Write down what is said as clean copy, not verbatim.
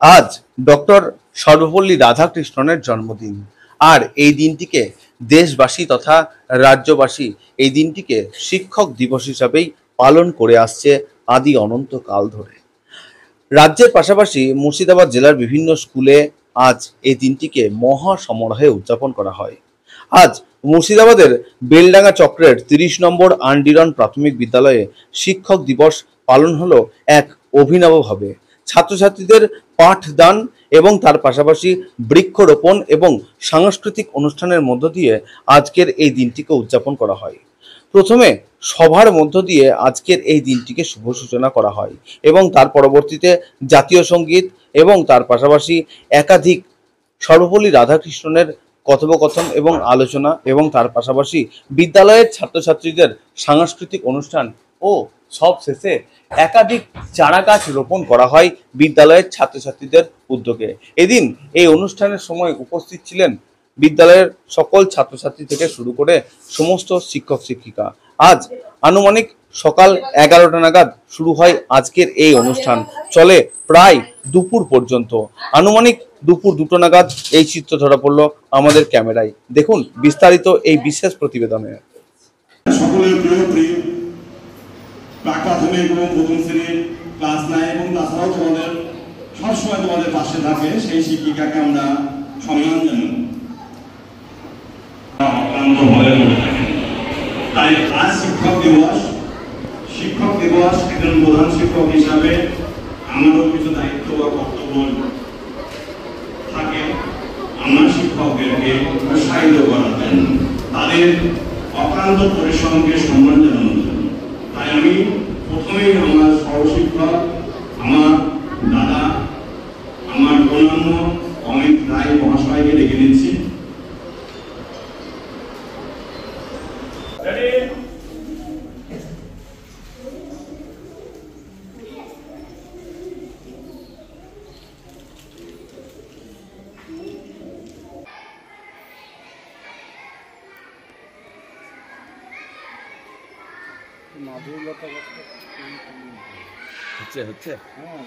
আজ ডক্টর সর্বপল্লী রাধাকৃষ্ণনের জন্মদিন। আর এই দিনটিকে দেশবাসী তথা রাজ্যবাসী এই দিনটিকে শিক্ষক দিবস হিসাবেই পালন করে আসছে আদি অনন্তকাল ধরে। রাজ্যের পাশাপাশি মুর্শিদাবাদ জেলার বিভিন্ন স্কুলে আজ এই দিনটিকে মহা সমারোহে উদযাপন করা হয়। আজ মুর্শিদাবাদের বেলডাঙ্গা চক্রের ৩০ নম্বর আন্ডিরন প্রাথমিক বিদ্যালয়ে শিক্ষক দিবস পালন হলো এক অভিনবভাবে। ছাত্রছাত্রীদের পাঠদান এবং তার পাশাপাশি বৃক্ষরোপণ এবং সাংস্কৃতিক অনুষ্ঠানের মধ্য দিয়ে আজকের এই দিনটিকে উদযাপন করা হয়। প্রথমে সভার মধ্য দিয়ে আজকের এই দিনটিকে শুভ সূচনা করা হয় এবং তার পরবর্তীতে জাতীয় সঙ্গীত এবং তার পাশাপাশি একাধিক সর্বপল্লী রাধাকৃষ্ণনের কথোপকথন এবং আলোচনা এবং তার পাশাপাশি বিদ্যালয়ের ছাত্রছাত্রীদের সাংস্কৃতিক অনুষ্ঠান ও সব শেষে একাধিক চারা গাছ রোপণ করা হয় বিদ্যালয়ের ছাত্রছাত্রীদের উদ্যোগে। এদিন এই অনুষ্ঠানের সময় উপস্থিত ছিলেন বিদ্যালয়ের সকল ছাত্রছাত্রী থেকে শুরু করে সমস্ত শিক্ষক শিক্ষিকা। আজ আনুমানিক সকাল 11টা নাগাদ শুরু হয় আজকের এই অনুষ্ঠান, চলে প্রায় দুপুর পর্যন্ত। আনুমানিক দুপুর 2টো নাগাদ এই চিত্র ধরা পড়লো আমাদের ক্যামেরায়। দেখুন বিস্তারিত এই বিশেষ প্রতিবেদনে। সকলের প্রিয় প্রাক্প্রাথমিক এবং প্রথম শ্রেণীর ক্লাস 9 এবং তাছাড়াও তোমাদের সবসময় তোমাদের পাশে থাকে সেই শিক্ষিকাকে আমরা সম্মান জানাই। তাই আজ শিক্ষক দিবস একজন প্রধান শিক্ষক হিসাবে আমারও কিছু দায়িত্ব বা কর্তব্য থাকে। আমরা শিক্ষকদেরকে উৎসাহিত করার জন্য, তাদের অক্লান্ত পরিশ্রমকে সম্মান জানানোর জন্য। তাই আমি প্রথমেই আমার সহশিক্ষক, আমার দাদা, আমার প্রণাম্য অমিত রায় মহাশয়কে ডেকে নিচ্ছি। হচ্ছে হ্যাঁ,